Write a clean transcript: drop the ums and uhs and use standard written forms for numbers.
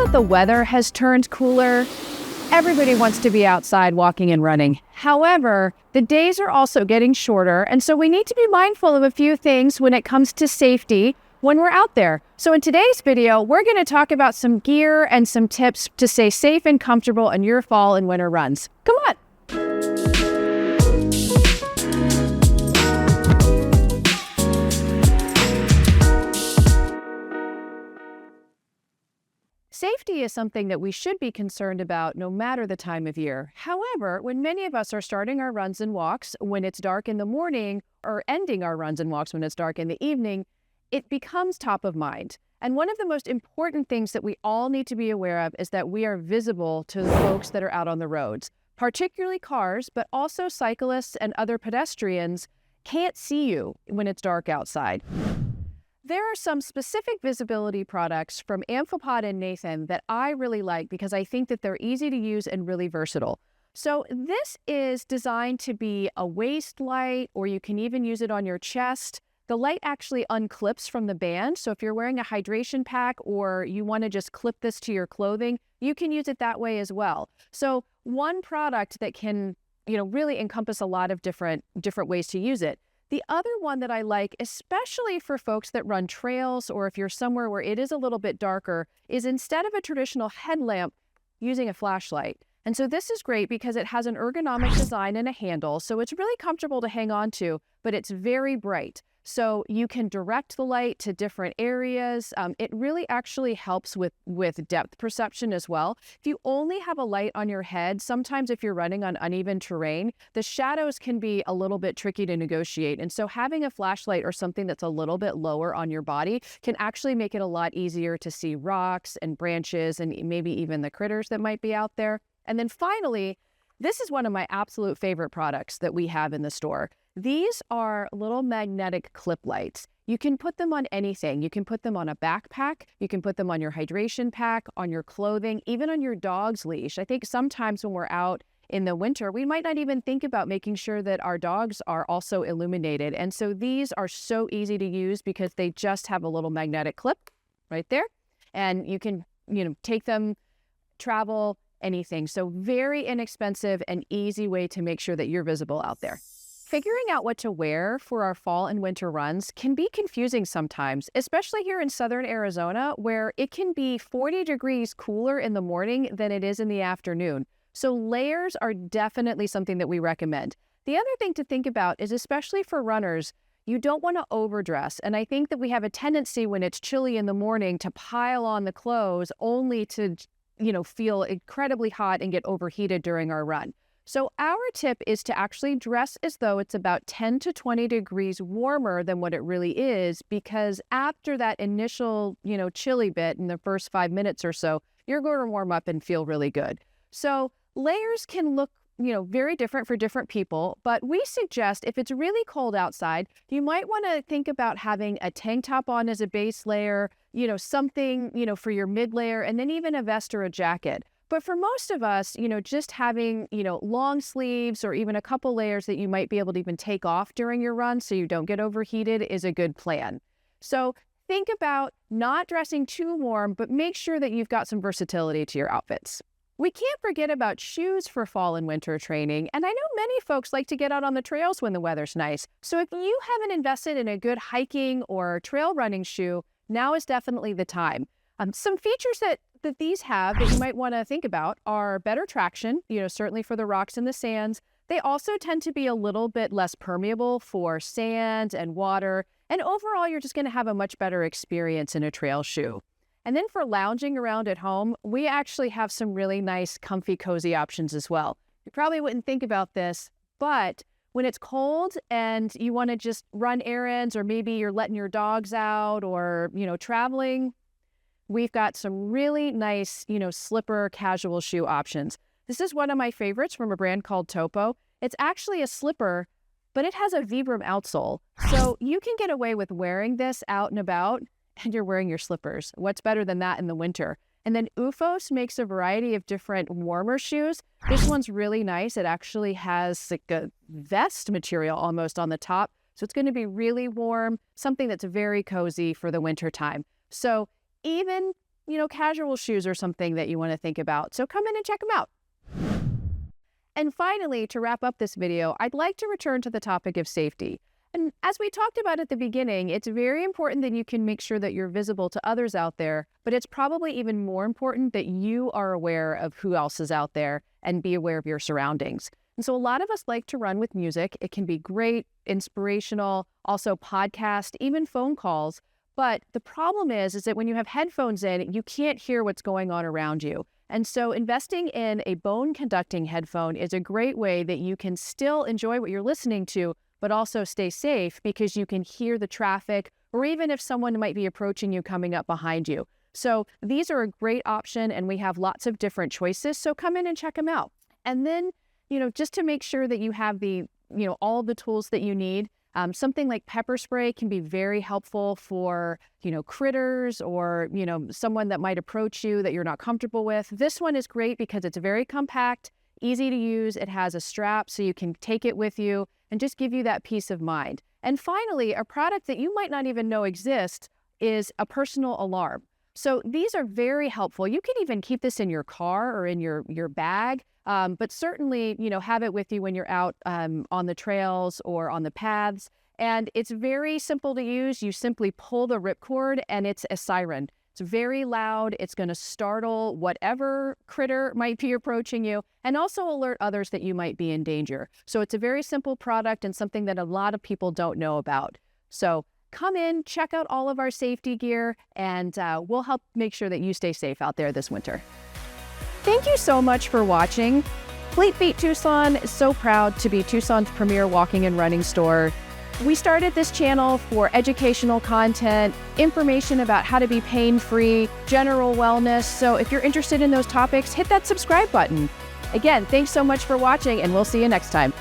that the weather has turned cooler, everybody wants to be outside walking and running. However, the days are also getting shorter, and so we need to be mindful of a few things when it comes to safety when we're out there. So in today's video, we're going to talk about some gear and some tips to stay safe and comfortable on your fall and winter runs. Come on. Safety is something that we should be concerned about no matter the time of year. However, when many of us are starting our runs and walks when it's dark in the morning or ending our runs and walks when it's dark in the evening, it becomes top of mind. And one of the most important things that we all need to be aware of is that we are visible to the folks that are out on the roads, particularly cars, but also cyclists and other pedestrians can't see you when it's dark outside. There are some specific visibility products from Amphipod and Nathan that I really like because I think that they're easy to use and really versatile. So this is designed to be a waist light, or you can even use it on your chest. The light actually unclips from the band, so if you're wearing a hydration pack or you want to just clip this to your clothing, you can use it that way as well. So one product that can, really encompass a lot of different ways to use it. The other one that I like, especially for folks that run trails or if you're somewhere where it is a little bit darker, is instead of a traditional headlamp, using a flashlight. And so this is great because it has an ergonomic design and a handle, so it's really comfortable to hang on to, but it's very bright. So you can direct the light to different areas. It really actually helps with depth perception as well. If you only have a light on your head, sometimes if you're running on uneven terrain, the shadows can be a little bit tricky to negotiate. And so having a flashlight or something that's a little bit lower on your body can actually make it a lot easier to see rocks and branches and maybe even the critters that might be out there. And then finally, this is one of my absolute favorite products that we have in the store. These are little magnetic clip lights. You can put them on anything. You can put them on a backpack. You can put them on your hydration pack, on your clothing, even on your dog's leash. I think sometimes when we're out in the winter, we might not even think about making sure that our dogs are also illuminated. And so these are so easy to use because they just have a little magnetic clip right there. And you can, take them, travel, anything. So very inexpensive and easy way to make sure that you're visible out there. Figuring out what to wear for our fall and winter runs can be confusing sometimes, especially here in southern Arizona, where it can be 40 degrees cooler in the morning than it is in the afternoon. So layers are definitely something that we recommend. The other thing to think about is, especially for runners, you don't want to overdress. And I think that we have a tendency when it's chilly in the morning to pile on the clothes only to, feel incredibly hot and get overheated during our run. So our tip is to actually dress as though it's about 10 to 20 degrees warmer than what it really is, because after that initial, chilly bit in the first 5 minutes or so, you're going to warm up and feel really good. So layers can look, very different for different people, but we suggest if it's really cold outside, you might want to think about having a tank top on as a base layer, something, for your mid layer, and then even a vest or a jacket. But for most of us, just having, long sleeves or even a couple layers that you might be able to even take off during your run so you don't get overheated is a good plan. So think about not dressing too warm, but make sure that you've got some versatility to your outfits. We can't forget about shoes for fall and winter training, and I know many folks like to get out on the trails when the weather's nice. So if you haven't invested in a good hiking or trail running shoe, now is definitely the time. Some features that these have that you might want to think about are better traction, certainly for the rocks and the sands. They also tend to be a little bit less permeable for sand and water. And overall, you're just going to have a much better experience in a trail shoe. And then for lounging around at home, we actually have some really nice, comfy, cozy options as well. You probably wouldn't think about this, but when it's cold and you want to just run errands, or maybe you're letting your dogs out or, traveling, we've got some really nice, slipper casual shoe options. This is one of my favorites from a brand called Topo. It's actually a slipper, but it has a Vibram outsole. So you can get away with wearing this out and about, and you're wearing your slippers. What's better than that in the winter? And then Ufos makes a variety of different warmer shoes. This one's really nice. It actually has like a vest material almost on the top. So it's going to be really warm, something that's very cozy for the winter time. So even casual shoes or something that you want to think about. So come in and check them out. And finally, to wrap up this video, I'd like to return to the topic of safety. And as we talked about at the beginning, it's very important that you can make sure that you're visible to others out there, but it's probably even more important that you are aware of who else is out there and be aware of your surroundings. And so a lot of us like to run with music. It can be great, inspirational, also podcast, even phone calls. But the problem is that when you have headphones in, you can't hear what's going on around you. And so investing in a bone conducting headphone is a great way that you can still enjoy what you're listening to, but also stay safe because you can hear the traffic, or even if someone might be approaching you coming up behind you. So these are a great option, and we have lots of different choices. So come in and check them out. And then, just to make sure that you have the, all the tools that you need, something like pepper spray can be very helpful for, critters or, someone that might approach you that you're not comfortable with. This one is great because it's very compact, easy to use. It has a strap so you can take it with you and just give you that peace of mind. And finally, a product that you might not even know exists is a personal alarm. So these are very helpful. You can even keep this in your car or in your bag, but certainly, have it with you when you're out on the trails or on the paths. And it's very simple to use. You simply pull the ripcord and it's a siren. It's very loud. It's going to startle whatever critter might be approaching you and also alert others that you might be in danger. So it's a very simple product and something that a lot of people don't know about. So come in, check out all of our safety gear, and we'll help make sure that you stay safe out there this winter. Thank you so much for watching. Fleet Feet Tucson is so proud to be Tucson's premier walking and running store. We started this channel for educational content, information about how to be pain-free, general wellness. So if you're interested in those topics, hit that subscribe button. Again, thanks so much for watching, and we'll see you next time.